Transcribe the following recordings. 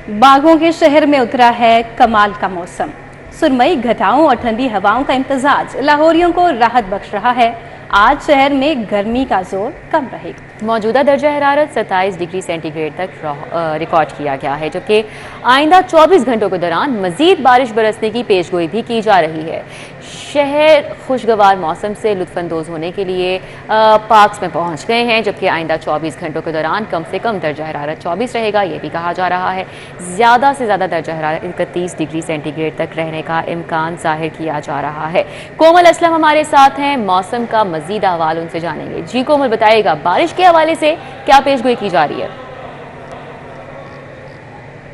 बागों के शहर में उतरा है कमाल का मौसम। सुरमई घटाओं और ठंडी हवाओं का इम्तिजाज लाहौरियों को राहत बख्श रहा है। आज शहर में गर्मी का जोर कम रहेगा। मौजूदा दर्जा हरारत 27 डिग्री सेंटीग्रेड तक रिकॉर्ड किया गया है, जबकि आइंदा 24 घंटों के दौरान मजीद बारिश बरसने की पेशगोई भी की जा रही है। शहर खुशगवार मौसम से लुत्फानंदोज होने के लिए पार्क्स में पहुंच गए हैं, जबकि आइंदा 24 घंटों के दौरान कम से कम दर्जा हरारत 24 रहेगा, ये भी कहा जा रहा है। ज़्यादा से ज़्यादा दर्जा हरारत 31 डिग्री सेंटीग्रेड तक रहने का इम्कान जाहिर किया जा रहा है। कोमल असलम हमारे साथ हैं, मौसम का मजीद अहवाल उनसे जानेंगे। जी कोमल, बताइएगा बारिश के हवाले से क्या पेशगोई की जा रही है?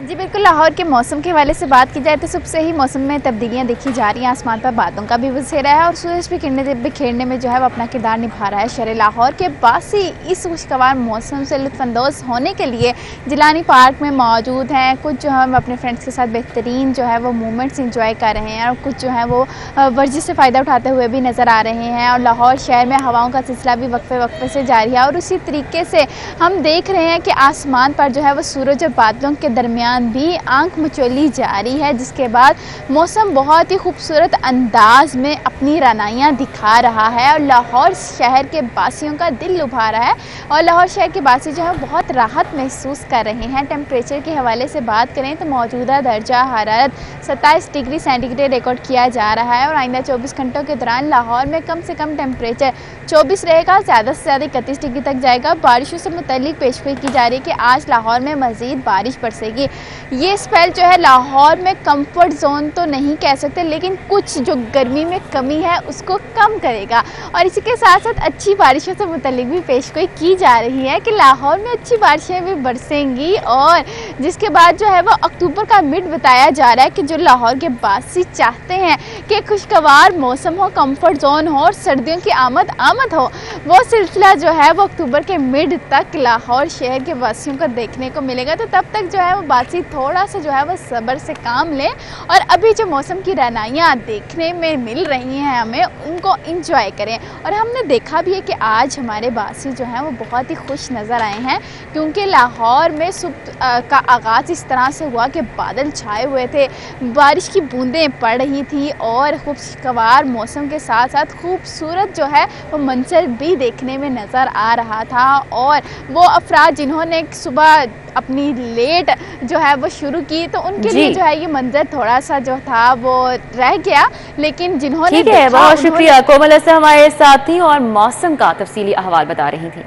जी बिल्कुल, लाहौर के मौसम के हवाले से बात की जाए तो सुबह से ही मौसम में तब्दीलियां देखी जा रही हैं। आसमान पर बादलों का भी बसेरा है और सूरज भी बिखेरने में जो है वो अपना किरदार निभा रहा है। शहर लाहौर के बासी इस खुशगवार मौसम से लुत्फानंदोज होने के लिए जिलानी पार्क में मौजूद हैं। कुछ जो है वो अपने फ्रेंड्स के साथ बेहतरीन जो है वो मोमेंट्स इंजॉय कर रहे हैं और कुछ जो है वो वर्जिश से फ़ायदा उठाते हुए भी नज़र आ रहे हैं। और लाहौर शहर में हवाओं का सिलसिला भी वक्फे से जारी है और उसी तरीके से हम देख रहे हैं कि आसमान पर जो है वो सूरज और बादलों के दरमियान भी आंख मचोली जारी है, जिसके बाद मौसम बहुत ही खूबसूरत अंदाज में अपनी रनाइयाँ दिखा रहा है और लाहौर शहर के बासियों का दिल लुभा रहा है। और लाहौर शहर के बासी जो है बहुत राहत महसूस कर रहे हैं। टेम्परेचर के हवाले से बात करें तो मौजूदा दर्जा हरारत 27 डिग्री सेंटीग्रेड रिकॉर्ड किया जा रहा है और आइंदा 24 घंटों के दौरान लाहौर में कम से कम टेम्परेचर 24 रहेगा, ज़्यादा से ज़्यादा 31 डिग्री तक जाएगा। बारिशों से मुतल्लिक पेशगोई की जा रही है कि आज लाहौर में मज़ीद बारिश बरसेगी। ये स्पेल जो है लाहौर में कंफर्ट जोन तो नहीं कह सकते, लेकिन कुछ जो गर्मी में कमी है उसको कम करेगा। और इसी के साथ साथ अच्छी बारिशों से मुतल्लिक भी पेशगोई की जा रही है कि लाहौर में अच्छी बारिशें भी बरसेंगी और जिसके बाद जो है वो अक्टूबर का मिड बताया जा रहा है कि जो लाहौर के बासी चाहते हैं कि खुशगवार मौसम हो, कंफर्ट जोन हो और सर्दियों की आमद हो, वो सिलसिला जो है वो अक्टूबर के मिड तक लाहौर शहर के वासियों को देखने को मिलेगा। तो तब तक जो है वो बासी थोड़ा सा जो है वो सब्र से काम लें और अभी जो मौसम की रनाइयाँ देखने में मिल रही हैं हमें, उनको इंजॉय करें। और हमने देखा भी है कि आज हमारे बासी जो हैं वो बहुत ही खुश नज़र आए हैं, क्योंकि लाहौर में सुबह का आगाज़ इस तरह से हुआ कि बादल छाए हुए थे, बारिश की बूंदें पड़ रही थी और खुशगवार मौसम के साथ साथ खूबसूरत जो है वो मंजर भी देखने में नज़र आ रहा था। और वो अफराद जिन्होंने सुबह अपनी लेट जो है वो शुरू की तो उनके लिए जो है ये मंजर थोड़ा सा जो था वो रह गया, लेकिन जिन्होंने ठीक है, बहुत शुक्रिया कोमल से हमारे साथ थी और मौसम का तफसीली अहवाल बता रही थी।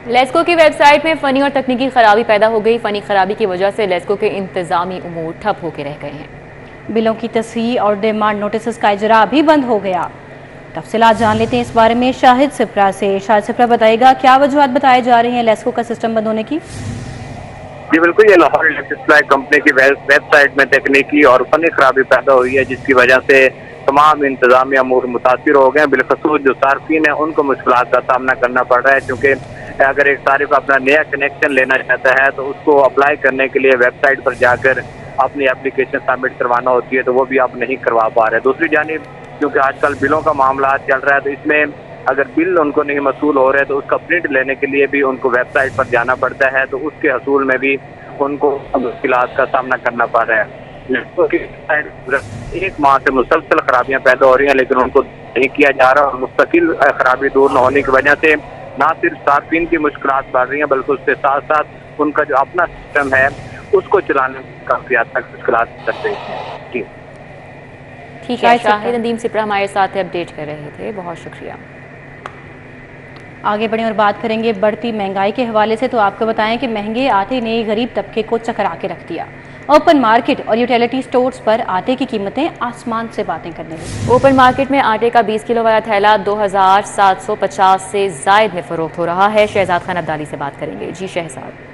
लेस्को की वेबसाइट में फ़नी और तकनीकी खराबी पैदा हो गई। फ़नी खराबी की वजह से लेस्को के इंतजामी उमूर ठप होकर रह गए हैं। बिलों की तस्हीह और डिमांड नोटिस का इजरा भी बंद हो गया। तफसीलात जान लेते हैं इस बारे में शाहिद सिप्रा से। शाहिद सिप्रा, बताएगा क्या वजूहत बताई जा रही हैं लेस्को का सिस्टम बंद होने की? जी बिल्कुल, ये लाहौर इलेक्ट्रिक सप्लाई कंपनी की वेबसाइट में तकनीकी और फनी खराबी पैदा हुई है, जिसकी वजह से तमाम इंतजामी अमूर मुतासिर हो गए। बिलखसूस जो सार्फिन है उनको मुश्किलात का सामना करना पड़ रहा है, क्योंकि अगर एक सार्फ अपना नया कनेक्शन लेना चाहता है तो उसको अप्लाई करने के लिए वेबसाइट पर जाकर अपनी एप्लीकेशन सबमिट करवाना होती है, तो वो भी आप नहीं करवा पा रहे। दूसरी जानिब क्योंकि आजकल बिलों का मामला चल रहा है, तो इसमें अगर बिल उनको नहीं वसूल हो रहे तो उसका प्रिंट लेने के लिए भी उनको वेबसाइट पर जाना पड़ता है, तो उसके हसूल में भी उनको मुश्किलात का सामना करना पड़ रहा है। एक माह से मुसलसल खराबियां पैदा हो रही हैं, लेकिन उनको नहीं किया जा रहा और मुस्तकिल खराबी दूर न होने की वजह से ना सिर्फ सार्फिन की मुश्किलात बढ़ रही हैं, बल्कि उसके साथ साथ उनका जो अपना सिस्टम है उसको चलाने में काफी हद तक मुश्किलात कर रही हैं। ठीक है, शाहिद नदीम सिप्रा हमारे साथ अपडेट कर रहे थे, बहुत शुक्रिया। आगे बढ़ें और बात करेंगे बढ़ती महंगाई के हवाले से। तो आपको बताएं कि महंगे आटे ने गरीब तबके को चकरा के रख दिया। ओपन मार्केट और यूटिलिटी स्टोर्स पर आटे की कीमतें आसमान से बातें करने लगी। ओपन मार्केट में आटे का 20 किलो वाला थैला 2750 से जायद में फरोख्त हो रहा है। शहजाद खान अब्दाली से बात करेंगे। जी शहजाद।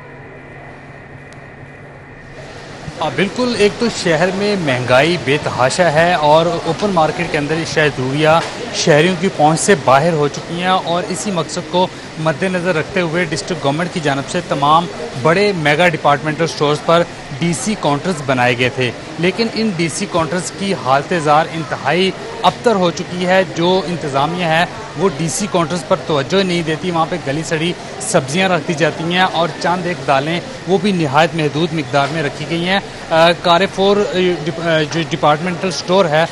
बिल्कुल, एक तो शहर में महंगाई बेतहाशा है और ओपन मार्केट के अंदर शायद ज़रूरिया शहरियों की पहुंच से बाहर हो चुकी हैं और इसी मकसद को मद्देनज़र रखते हुए डिस्ट्रिक्ट गवर्नमेंट की जानब से तमाम बड़े मेगा डिपार्टमेंटल स्टोर्स पर डीसी काउंटर्स बनाए गए थे, लेकिन इन डीसी काउंटर्स की हालत ज़ार इंतहाई अबतर हो चुकी है। जो इंतज़ामिया है वो डीसी काउंटर्स पर तवज्जो नहीं देती, वहाँ पे गली सड़ी सब्जियाँ रख दी जाती हैं और चंद एक दालें वो भी निहायत महदूद मिकदार में रखी गई हैं। कारेफोर जो डिपार्टमेंटल स्टोर है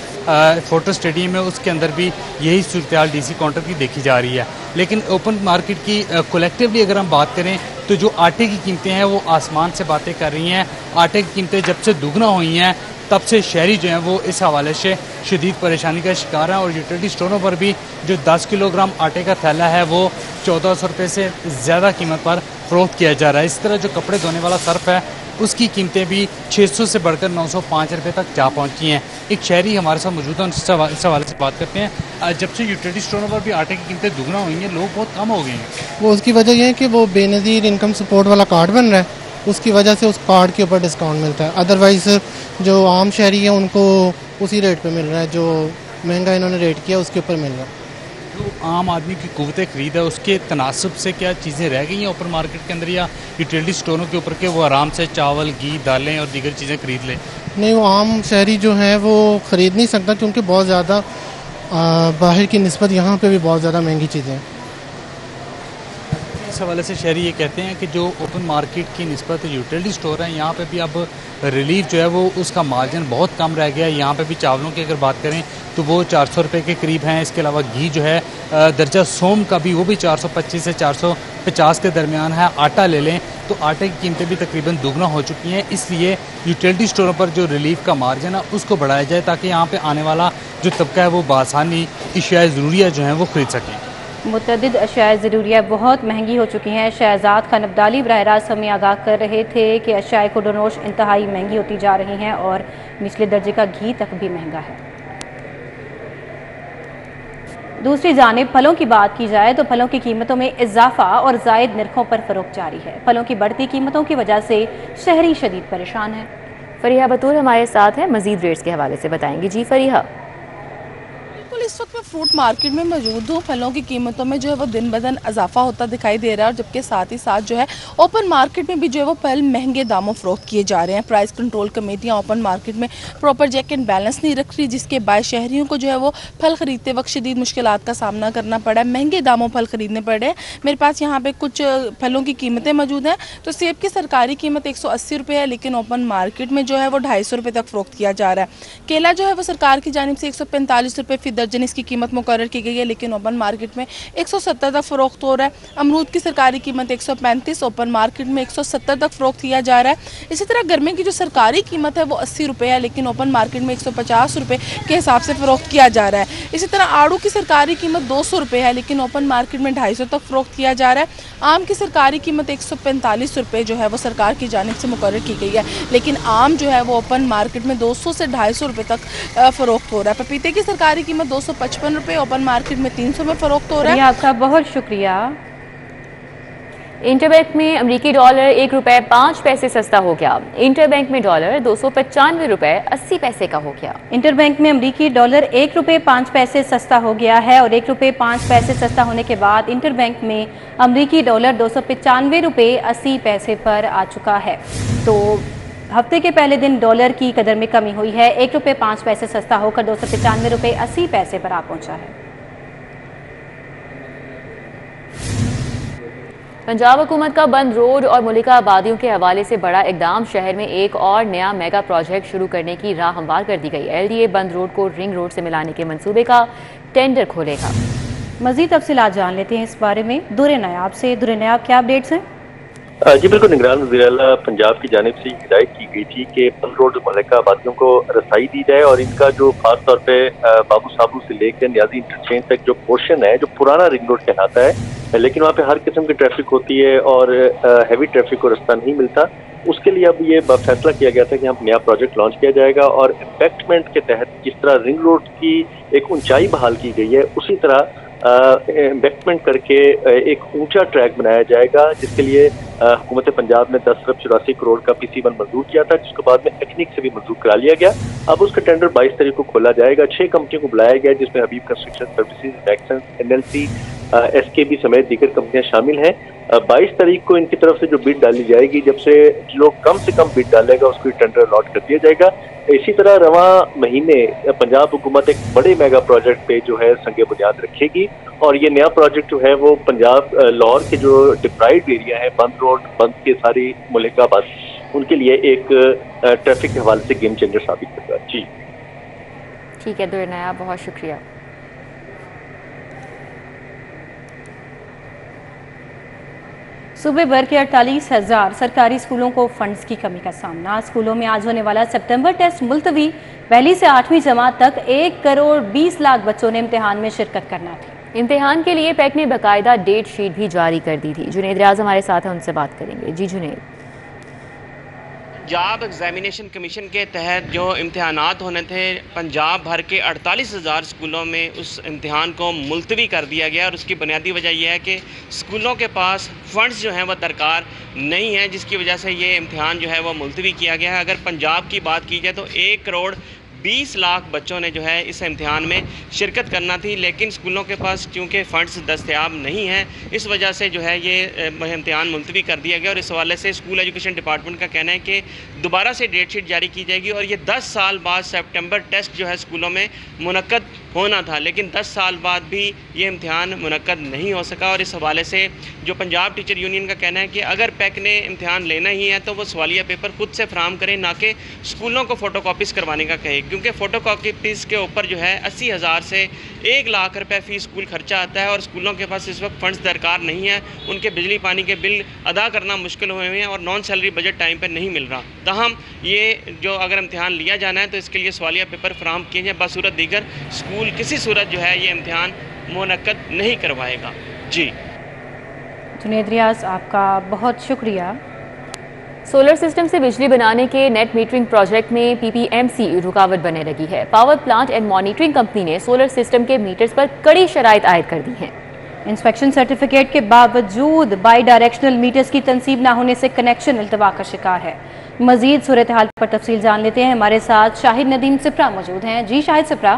फोटो स्टेडियम में, उसके अंदर भी यही सूरत डीसी काउंटर की देखी जा रही है। लेकिन ओपन मार्केट की कलेक्टिवली अगर हम बात करें तो जो आटे की कीमतें हैं वो आसमान से बातें कर रही हैं। आटे की कीमतें जब से दुगना हुई हैं तब से शहरी जो हैं वो इस हवाले से शदीद परेशानी का शिकार हैं और यूटिलिटी स्टोरों पर भी जो 10 किलोग्राम आटे का थैला है वो 1400 रुपये से ज़्यादा कीमत पर फ़रोख्त किया जा रहा है। इस तरह जो कपड़े धोने वाला सर्फ है उसकी कीमतें भी 600 से बढ़कर 905 रुपये तक जा पहुंची हैं। एक शहरी हमारे साथ मौजूद है, उनसे इस हवाले से बात करते हैं। जब से यूटिलिटी स्टोरों पर भी आटे की कीमतें दुगना हुई हैं, लोग बहुत कम हो गए हैं। वो उसकी वजह यह है कि वो बेनज़ीर इनकम सपोर्ट वाला कार्ड बन रहा है, उसकी वजह से उस कार्ड के ऊपर डिस्काउंट मिलता है। अदरवाइज़ जो आम शहरी है उनको उसी रेट पे मिल रहा है, जो महंगा इन्होंने रेट किया उसके ऊपर मिल रहा है। जो आम आदमी की कुव्वत खरीद है उसके तनासब से क्या चीज़ें रह गई हैं ओपन मार्केट के अंदर या यूटिलिटी स्टोरों के ऊपर के वो आराम से चावल, घी, दालें और दीगर चीज़ें खरीद लें? नहीं, वो आम शहरी जो है वो ख़रीद नहीं सकता क्योंकि बहुत ज़्यादा बाहर की निस्बत यहाँ पे भी बहुत ज़्यादा महंगी चीज़ें हैं। इस हवाले से शहरी ये कहते हैं कि जो ओपन मार्केट की निस्बत यूटिलिटी स्टोर हैं यहाँ पे भी अब रिलीफ जो है वो उसका मार्जिन बहुत कम रह गया है। यहाँ पे भी चावलों की अगर बात करें तो वो 400 रुपये के करीब हैं। इसके अलावा घी जो है दर्जा सोम का भी वो भी 425 से 450 के दरमियान है। आटा ले लें तो आटे की कीमतें भी तकरीबन दुगना हो चुकी हैं। इसलिए यूटिलिटी स्टोरों पर जो रिलीफ का मार्जिन है उसको बढ़ाया जाए ताकि यहाँ पे आने वाला जो तबका है वो बासानी अशिया ज़रूरिया जो हैं वो ख़रीद सकें। मुतअद्दिद अशिया ज़रूरिया बहुत महंगी हो चुकी हैं। शहजाद खान अब्दाली बराह रास्त हमें आगाह कर रहे थे कि अशिया खुर्दनोश इंतहाई महंगी होती जा रही हैं और निचले दर्जे का घी तक भी महंगा है। दूसरी जानिब फलों की बात की जाए तो फलों की कीमतों में इजाफा और जायद नरखों पर फरोख्त जारी है। फलों की बढ़ती कीमतों की वजह से शहरी शदीद परेशान है। फरीहा बतूर हमारे साथ है, मजीद रेट्स के हवाले से बताएंगी। जी फरीहा। इस वक्त मैं फ्रूट मार्केट में मौजूद हूँ। फलों की कीमतों में जो है वो दिन ब दिन इजाफा होता दिखाई दे रहा है और जबकि साथ ही साथ जो है ओपन मार्केट में भी जो है वो फल महंगे दामों फरोख्त किए जा रहे हैं। प्राइस कंट्रोल कमेटियाँ ओपन मार्केट में प्रॉपर चेक एंड बैलेंस नहीं रख रही, जिसके बाद शहरियों को जो है वो फल खरीदते वक्त शदीद मुश्किलात का सामना करना पड़ा है। महंगे दामों फल खरीदने पड़े हैं। मेरे पास यहाँ पे कुछ फलों की कीमतें मौजूद हैं। तो सेब की सरकारी कीमत 180 रुपये है, लेकिन ओपन मार्केट में जो है वो 250 रुपये तक फरोख्त किया जा रहा है। केला जो है वो सरकार की जानिब से 145 रुपये फी दर्जन इसकी कीमत मुकर्रर की गई है, लेकिन ओपन मार्केट में 170 तक फरोख्त हो रहा है। अमरूद की सरकारी कीमत 135, ओपन मार्केट में 170 तक फरोख्त किया जा रहा है। इसी तरह गर्मी की जो सरकारी कीमत है वो 80 रुपये है, लेकिन ओपन मार्केट में 150 रुपये के हिसाब से फरोख्त किया जा रहा है। इसी तरह आड़ू की सरकारी कीमत 200 रुपये है, लेकिन ओपन मार्केट में 250 तक फरोख्त किया जा रहा है। आम की सरकारी कीमत 145 रुपये जो है वो सरकार की जानिब से मुकर्रर की गई है, लेकिन आम जो है वो ओपन मार्केट में 200 से 250 रुपये तक फरोख्त हो रहा है। पपीते की सरकारी कीमत 255 रुपये, ओपन मार्केट में 300 में फरोख्त हो रहा है। आपका बहुत शुक्रिया। इंटरबैंक में अमरीकी डॉलर 1 रुपये 5 पैसे सस्ता हो गया। इंटरबैंक में डॉलर 295 रुपये 80 पैसे का हो गया। इंटरबैंक में अमरीकी डॉलर 1 रुपये 5 पैसे सस्ता हो गया है और 1 रुपये 5 पैसे सस्ता होने के बाद इंटरबैंक में अमरीकी डॉलर 295 रुपये 80 पैसे पर आ चुका है। तो हफ्ते के पहले दिन डॉलर की कदर में कमी हुई है। 1 रुपये 5 पैसे सस्ता होकर 295 रुपये 80 पैसे पर आ पहुंचा है। पंजाब हुकूमत का बंद रोड और मुलिका आबादियों के हवाले से बड़ा इकदाम। शहर में एक और नया मेगा प्रोजेक्ट शुरू करने की राह हमवार कर दी गई। LDA बंद रोड को रिंग रोड से मिलाने के मंसूबे का टेंडर खोलेगा। मजीद तफसीलात जान लेते हैं इस बारे में दुरे नायाब से। दुरे नायाब, क्या अपडेट्स हैं? जी बिल्कुल, निगरान वज़ीर-ए-आला पंजाब की जानिब से हिदायत की गई थी कि बंद रोड मुलिका आबादियों को रसाई दी जाए और इनका जो खास तौर पे बाबू साबू से लेकर न्याजी इंटरचेंज तक जो पोर्शन है, जो पुराना रिंग रोड कहलाता है, लेकिन वहाँ पे हर किस्म की ट्रैफिक होती है और हैवी ट्रैफिक को रास्ता नहीं मिलता, उसके लिए अब ये फैसला किया गया था कि हम नया प्रोजेक्ट लॉन्च किया जाएगा और इम्पैक्टमेंट के तहत जिस तरह रिंग रोड की एक ऊंचाई बहाल की गई है, उसी तरह इन्वेस्टमेंट करके एक ऊंचा ट्रैक बनाया जाएगा, जिसके लिए हुकूमत पंजाब ने 10 अरब 84 करोड़ का PC1 मंजूर किया था, जिसके बाद में टेक्निक से भी मंजूर करा लिया गया। अब उसका टेंडर 22 तारीख को खोला जाएगा। 6 कंपनियों को बुलाया गया, जिसमें Habib construction services, Maxson, NLC, SKB समेत दीगर कंपनियां शामिल हैं। 22 तारीख को इनकी तरफ से जो बिड डाली जाएगी, जब से कम बिड डालेगा उसको टेंडर अलॉट कर दिया जाएगा। इसी तरह रवा महीने पंजाब हुकूमत एक बड़े मेगा प्रोजेक्ट पे जो है संगे बुनियाद रखेगी और ये नया प्रोजेक्ट जो है वो पंजाब लाहौर के जो डिप्राइव्ड एरिया है, बंद रोड, बंद के सारी मुल्काबाद, उनके लिए एक ट्रैफिक के हवाले से गेम चेंजर साबित होगा। जी ठीक है दुर्र नया, बहुत शुक्रिया। सूबे भर के 48,000 सरकारी स्कूलों को फंड्स की कमी का सामना। स्कूलों में आज होने वाला सितंबर टेस्ट मुलतवी। पहली से 8वीं जमात तक 1 करोड़ 20 लाख बच्चों ने इम्तिहान में शिरकत करना थी। इम्तिहान के लिए पैक ने बाकायदा डेट शीट भी जारी कर दी थी। जुनेद रियाज हमारे साथ हैं, उनसे बात करेंगे। जी जुनेद। पंजाब एग्जामिनेशन कमीशन के तहत जो इम्तहानात होने थे पंजाब भर के 48,000 स्कूलों में उस इम्तहान को मुलतवी कर दिया गया और उसकी बुनियादी वजह यह है कि स्कूलों के पास फ़ंड्स जो हैं वह दरकार नहीं है, जिसकी वजह से ये इम्तहान जो है वह मुलतवी किया गया है। अगर पंजाब की बात की जाए तो 1 करोड़ 20 लाख बच्चों ने जो है इस इम्तिहान में शिरकत करना थी, लेकिन स्कूलों के पास क्योंकि फ़ंड्स दस्तयाब नहीं हैं, इस वजह से जो है ये इम्तिहान मुलतवी कर दिया गया। और इस हवाले से स्कूल एजुकेशन डिपार्टमेंट का कहना है कि दोबारा से डेट शीट जारी की जाएगी और ये 10 साल बाद सितंबर टेस्ट जो है स्कूलों में मुनक्कद होना था, लेकिन 10 साल बाद भी ये इम्तिहान मुनक्कद नहीं हो सका। और इस हवाले से जो पंजाब टीचर यूनियन का कहना है कि अगर पैक ने इम्तिहान लेना ही है तो वो सवालिया पेपर खुद से फराहम करें, ना कि स्कूलों को फ़ोटोकॉपीज़ करवाने का कहे, क्योंकि फ़ोटोकॉपीज़ के ऊपर जो है 80,000 से 1 लाख रुपए फ़ी स्कूल खर्चा आता है और स्कूलों के पास इस वक्त फ़ंड्स दरकार नहीं है। उनके बिजली पानी के बिल अदा करना मुश्किल हुए हैं और नॉन सैलरी बजट टाइम पर नहीं मिल रहा। ताहम ये जो अगर इम्तिहान लिया जाना है तो इसके लिए सवालिया पेपर फराहम किए जाए, बसूरत दीगर स्कूल किसी सूरत जो है ये इम्तिहान मुनक्कद नहीं करवाएगा। जी जुनेद रियाज, आपका बहुत शुक्रिया। सोलर सिस्टम से बिजली बनाने के नेट मीटरिंग प्रोजेक्ट में PPMC रुकावट बनने लगी है। Power plant and monitoring company ने सोलर सिस्टम के मीटर्स पर कड़ी शराइत आयद कर दी हैं। इंस्पेक्शन सर्टिफिकेट के बावजूद बाई डायरेक्शनल मीटर्स की तनसीब न होने से कनेक्शन इल्तवा का शिकार है। मजीद सूरत हाल पर तफसील जान लेते हैं, हमारे साथ शाहिद नदीम सिप्रा मौजूद हैं। जी शाहिद सिप्रा।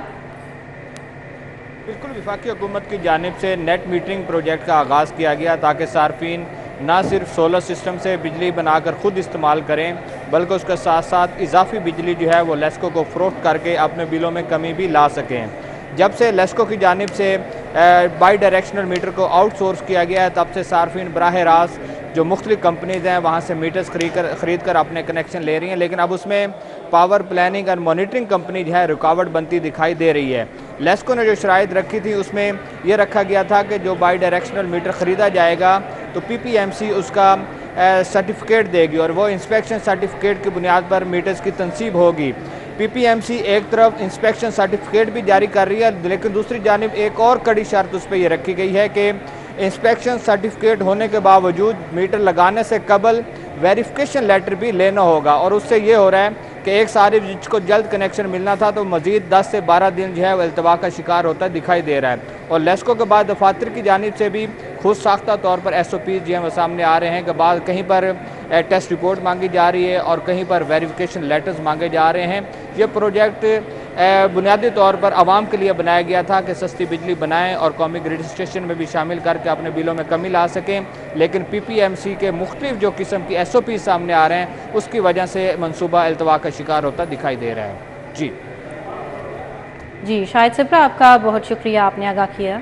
बिल्कुल, वफाकी हुकूमत की जानिब से नेट मीटरिंग प्रोजेक्ट का आगाज़ किया गया ताकि सार्फिन ना सिर्फ सोलर सिस्टम से बिजली बनाकर ख़ुद इस्तेमाल करें, बल्कि उसके साथ साथ इजाफी बिजली जो है वो लेस्को को फ़रोख्त करके अपने बिलों में कमी भी ला सकें। जब से लेस्को की जानिब से बाई डायरेक्शनल मीटर को आउटसोर्स किया गया है, तब से सार्फिन बराह रास्त जो मुख्तलिफ कंपनीज़ हैं वहाँ से मीटर्स ख़रीद कर अपने कनेक्शन ले रही हैं, लेकिन अब उसमें पावर प्लानिंग और मॉनिटरिंग कंपनी जो है रुकावट बनती दिखाई दे रही है। लेस्को ने जो शराइत रखी थी उसमें यह रखा गया था कि जो बाई डायरेक्शनल मीटर ख़रीदा जाएगा तो PPMC उसका सर्टिफिकेट देगी और वो इंस्पेक्शन सर्टिफिकेट की बुनियाद पर मीटर्स की तनसीब होगी। PPMC एक तरफ इंस्पेक्शन सर्टिफिकेट भी जारी कर रही है, लेकिन दूसरी जानिब एक और कड़ी शर्त उस पर यह रखी गई है कि इंस्पेक्शन सर्टिफिकेट होने के बावजूद मीटर लगाने से कबल वेरिफिकेशन लेटर भी लेना होगा। और उससे ये हो रहा है कि एक सारी जिसको जल्द कनेक्शन मिलना था तो मज़ीद 10 से 12 दिन जो है वो इल्तवा का शिकार होता दिखाई दे रहा है। और लेस्को के बाद दफातर की जानिब से भी खुद साख्ता तौर पर SOPs जो हैं वो सामने आ रहे हैं कि बाद कहीं पर टेस्ट रिपोर्ट मांगी जा रही है और कहीं पर वेरिफिकेशन लेटर्स मांगे जा रहे हैं। ये प्रोजेक्ट बुनियादी तौर पर आवाम के लिए बनाया गया था कि सस्ती बिजली बनाएं और कौमी ग्रिड स्टेशन में भी शामिल करके अपने बिलों में कमी ला सकें, लेकिन PPMC के मुख्तलिफ जो किस्म की SOP सामने आ रहे हैं उसकी वजह से मनसूबा इल्तवा का शिकार होता दिखाई दे रहा है। जी शाहिद सिप्रा, आपका बहुत शुक्रिया, आपने आगाह किया।